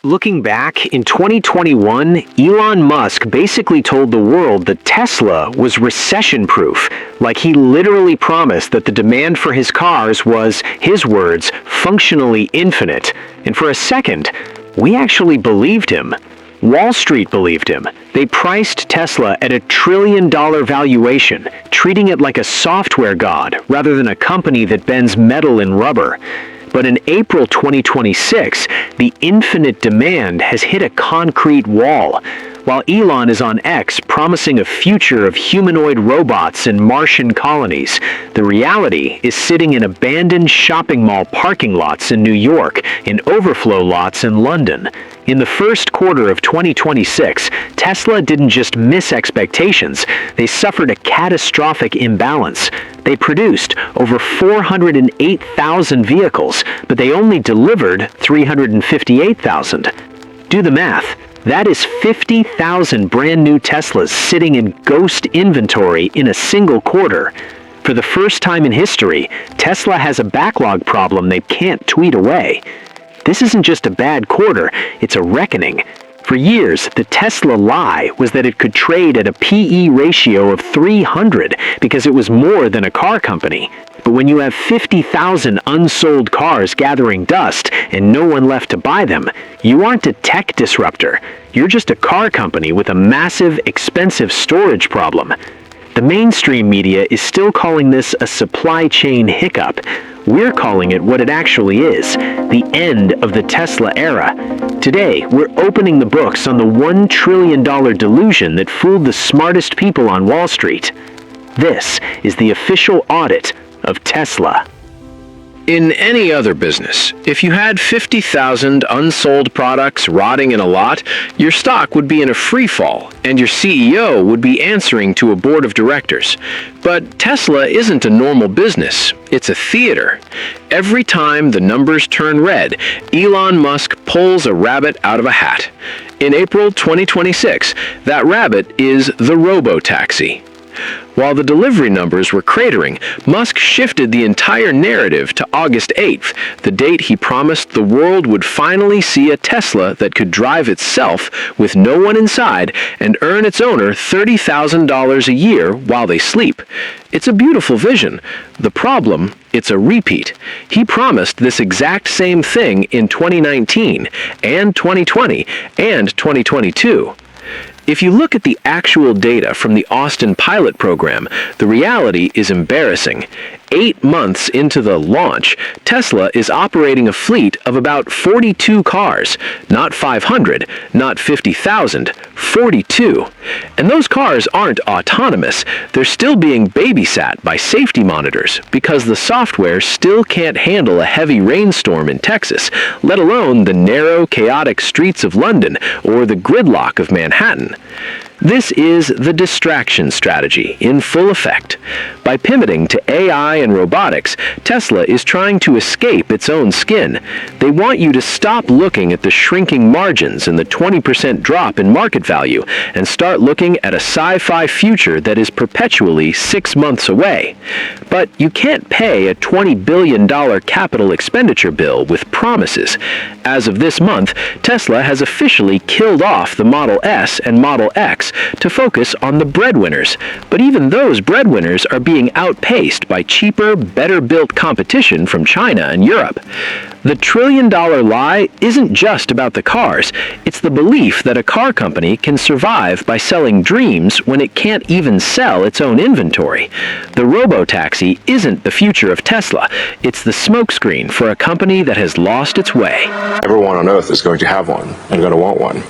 Looking back, in 2021, Elon Musk basically told the world that Tesla was recession-proof, like he literally promised that the demand for his cars was, his words, functionally infinite. And for a second, we actually believed him. Wall Street believed him. They priced Tesla at $1 trillion valuation, treating it like a software god rather than a company that bends metal and rubber. But in April 2026, the infinite demand has hit a concrete wall. While Elon is on X promising a future of humanoid robots and Martian colonies, the reality is sitting in abandoned shopping mall parking lots in New York and overflow lots in London. In the first quarter of 2026, Tesla didn't just miss expectations, they suffered a catastrophic imbalance. They produced over 408,000 vehicles, but they only delivered 358,000. Do the math. That is 50,000 brand new Teslas sitting in ghost inventory in a single quarter. For the first time in history, Tesla has a backlog problem they can't tweet away. This isn't just a bad quarter, it's a reckoning. For years, the Tesla lie was that it could trade at a PE ratio of 300 because it was more than a car company. But when you have 50,000 unsold cars gathering dust and no one left to buy them, you aren't a tech disruptor. You're just a car company with a massive, expensive storage problem. The mainstream media is still calling this a supply chain hiccup. We're calling it what it actually is, the end of the Tesla era. Today, we're opening the books on the $1 trillion delusion that fooled the smartest people on Wall Street. This is the official audit of Tesla. In any other business, if you had 50,000 unsold products rotting in a lot, your stock would be in a free fall, and your CEO would be answering to a board of directors. But Tesla isn't a normal business, it's a theater. Every time the numbers turn red, Elon Musk pulls a rabbit out of a hat. In April 2026, that rabbit is the Robo-taxi. While the delivery numbers were cratering, Musk shifted the entire narrative to August 8th, the date he promised the world would finally see a Tesla that could drive itself with no one inside and earn its owner $30,000 a year while they sleep. It's a beautiful vision. The problem, it's a repeat. He promised this exact same thing in 2019 and 2020 and 2022. If you look at the actual data from the Austin pilot program, the reality is embarrassing. 8 months into the launch, Tesla is operating a fleet of about 42 cars, not 500, not 50,000, 42. And those cars aren't autonomous, they're still being babysat by safety monitors because the software still can't handle a heavy rainstorm in Texas, let alone the narrow, chaotic streets of London or the gridlock of Manhattan. This is the distraction strategy in full effect. By pivoting to AI and robotics, Tesla is trying to escape its own skin. They want you to stop looking at the shrinking margins and the 20% drop in market value and start looking at a sci-fi future that is perpetually 6 months away. But you can't pay a $20 billion capital expenditure bill with promises. As of this month, Tesla has officially killed off the Model S and Model X to focus on the breadwinners. But even those breadwinners are being outpaced by cheaper, better-built competition from China and Europe. The trillion-dollar lie isn't just about the cars. It's the belief that a car company can survive by selling dreams when it can't even sell its own inventory. The Robo-taxi isn't the future of Tesla. It's the smokescreen for a company that has lost its way. Everyone on Earth is going to have one and going to want one.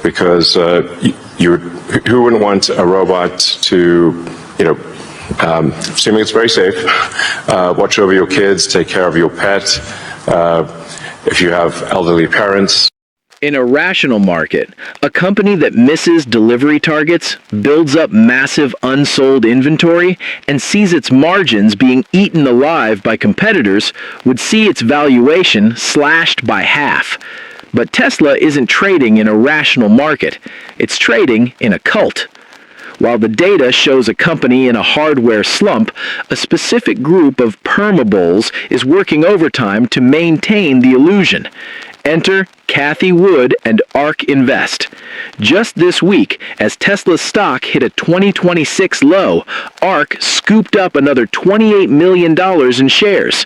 Because who wouldn't want a robot to, assuming it's very safe, watch over your kids, take care of your pet, if you have elderly parents. In a rational market, a company that misses delivery targets, builds up massive unsold inventory, and sees its margins being eaten alive by competitors would see its valuation slashed by half. But Tesla isn't trading in a rational market. It's trading in a cult. While the data shows a company in a hardware slump, a specific group of perma-bulls is working overtime to maintain the illusion. Enter Cathie Wood and ARK Invest. Just this week, as Tesla's stock hit a 2026 low, ARK scooped up another $28 million in shares.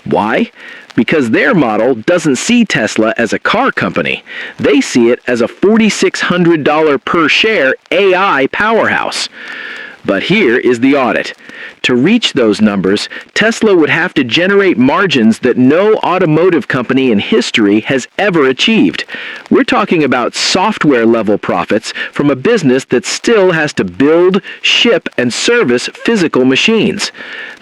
Why? Because their model doesn't see Tesla as a car company. They see it as a $4,600 per share AI powerhouse. But here is the audit. To reach those numbers, Tesla would have to generate margins that no automotive company in history has ever achieved. We're talking about software-level profits from a business that still has to build, ship, and service physical machines.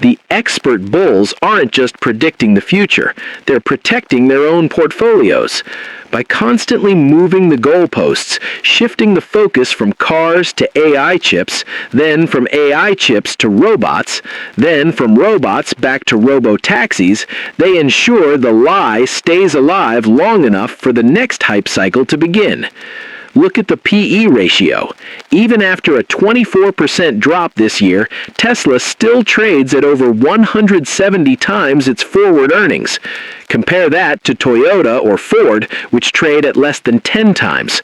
The expert bulls aren't just predicting the future, they're protecting their own portfolios. By constantly moving the goalposts, shifting the focus from cars to AI chips, then from AI chips to robots, then from robots back to robo-taxis, they ensure the lie stays alive long enough for the next hype cycle to begin. Look at the PE ratio. Even after a 24% drop this year, Tesla still trades at over 170 times its forward earnings. Compare that to Toyota or Ford, which trade at less than 10 times.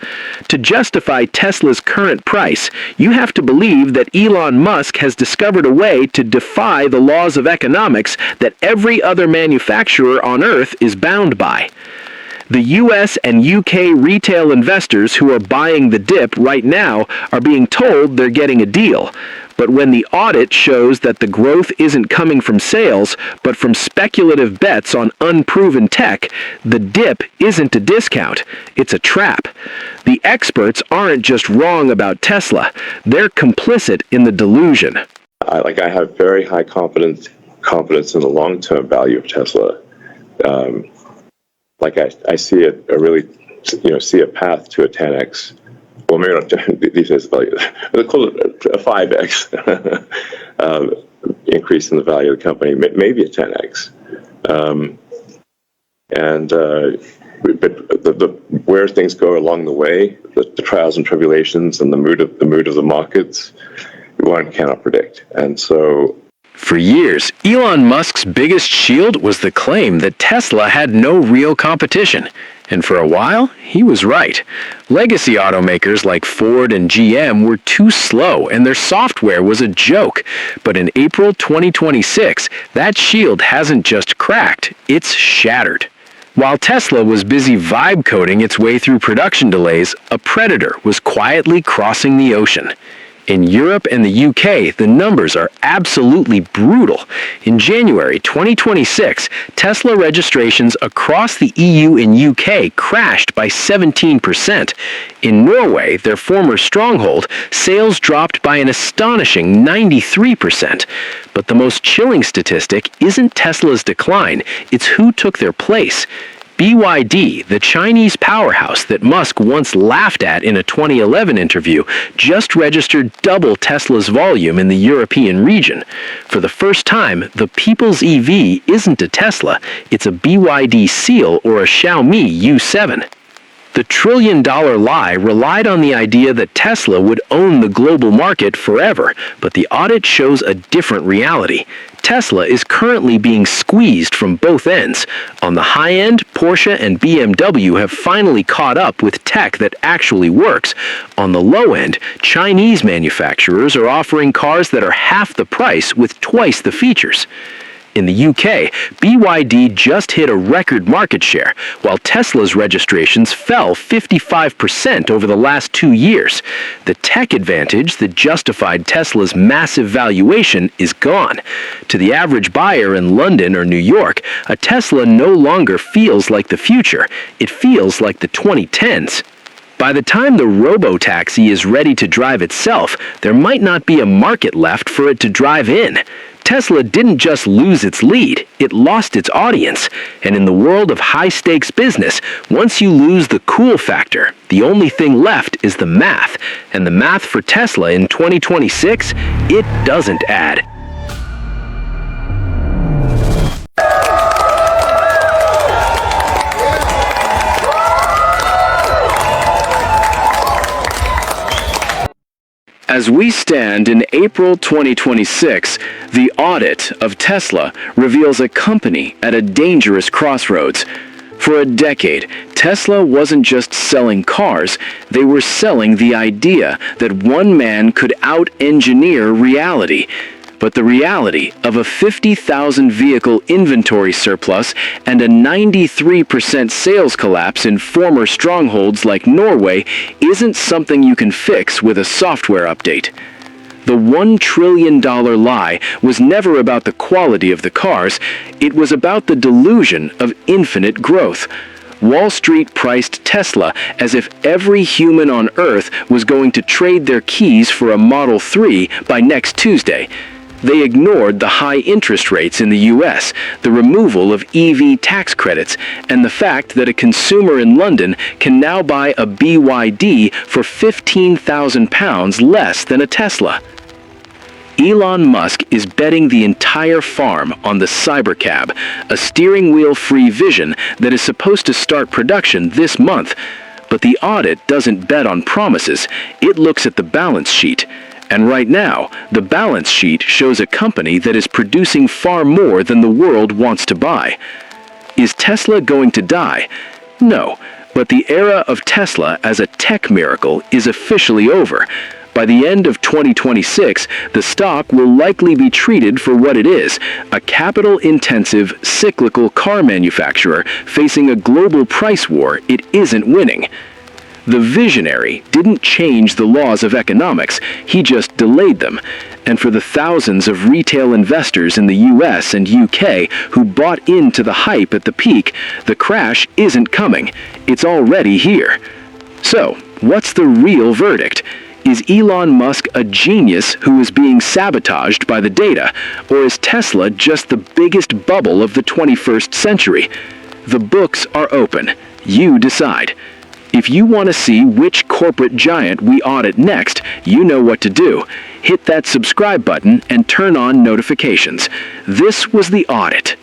To justify Tesla's current price, you have to believe that Elon Musk has discovered a way to defy the laws of economics that every other manufacturer on Earth is bound by. The US and UK retail investors who are buying the dip right now are being told they're getting a deal. But when the audit shows that the growth isn't coming from sales, but from speculative bets on unproven tech, the dip isn't a discount, it's a trap. The experts aren't just wrong about Tesla, they're complicit in the delusion. I have very high confidence in the long-term value of Tesla. I see it, see a path to a 10x. Well, maybe not these days, they'll call it a 5x increase in the value of the company, maybe a 10x. But where things go along the way, the trials and tribulations and the mood of the markets, one cannot predict. And so, for years, Elon Musk's biggest shield was the claim that Tesla had no real competition. And for a while, he was right. Legacy automakers like Ford and GM were too slow and their software was a joke. But in April 2026, that shield hasn't just cracked, it's shattered. While Tesla was busy vibe coding its way through production delays, a predator was quietly crossing the ocean. In Europe and the UK, the numbers are absolutely brutal. In January 2026, Tesla registrations across the EU and UK crashed by 17%. In Norway, their former stronghold, sales dropped by an astonishing 93%. But the most chilling statistic isn't Tesla's decline, it's who took their place. BYD, the Chinese powerhouse that Musk once laughed at in a 2011 interview, just registered double Tesla's volume in the European region. For the first time, the people's EV isn't a Tesla, it's a BYD Seal or a Xiaomi U7. The trillion-dollar lie relied on the idea that Tesla would own the global market forever, but the audit shows a different reality. Tesla is currently being squeezed from both ends. On the high end, Porsche and BMW have finally caught up with tech that actually works. On the low end, Chinese manufacturers are offering cars that are half the price with twice the features. In the UK, BYD just hit a record market share, while Tesla's registrations fell 55% over the last 2 years. The tech advantage that justified Tesla's massive valuation is gone. To the average buyer in London or New York, a Tesla no longer feels like the future. It feels like the 2010s. By the time the Robo-taxi is ready to drive itself, there might not be a market left for it to drive in. Tesla didn't just lose its lead, it lost its audience. And in the world of high-stakes business, once you lose the cool factor, the only thing left is the math. And the math for Tesla in 2026, it doesn't add. As we stand in April 2026, the audit of Tesla reveals a company at a dangerous crossroads. For a decade, Tesla Tesla wasn't just selling cars, they were selling the idea that one man could out-engineer reality. But the reality of a 50,000 vehicle inventory surplus and a 93% sales collapse in former strongholds like Norway isn't something you can fix with a software update. The $1 trillion lie was never about the quality of the cars, it was about the delusion of infinite growth. Wall Street priced Tesla as if every human on Earth was going to trade their keys for a Model 3 by next Tuesday. They ignored the high interest rates in the US, the removal of EV tax credits, and the fact that a consumer in London can now buy a BYD for £15,000 less than a Tesla. Elon Musk is betting the entire farm on the Cybercab, a steering wheel-free vision that is supposed to start production this month. But the audit doesn't bet on promises, it looks at the balance sheet. And right now, the balance sheet shows a company that is producing far more than the world wants to buy. Is Tesla going to die? No, but the era of Tesla as a tech miracle is officially over. By the end of 2026, the stock will likely be treated for what it is, a capital-intensive, cyclical car manufacturer facing a global price war it isn't winning. The visionary didn't change the laws of economics, he just delayed them. And for the thousands of retail investors in the US and UK who bought into the hype at the peak, the crash isn't coming, it's already here. So, what's the real verdict? Is Elon Musk a genius who is being sabotaged by the data, or is Tesla just the biggest bubble of the 21st century? The books are open. You decide. If you want to see which corporate giant we audit next, you know what to do. Hit that subscribe button and turn on notifications. This was The Audit.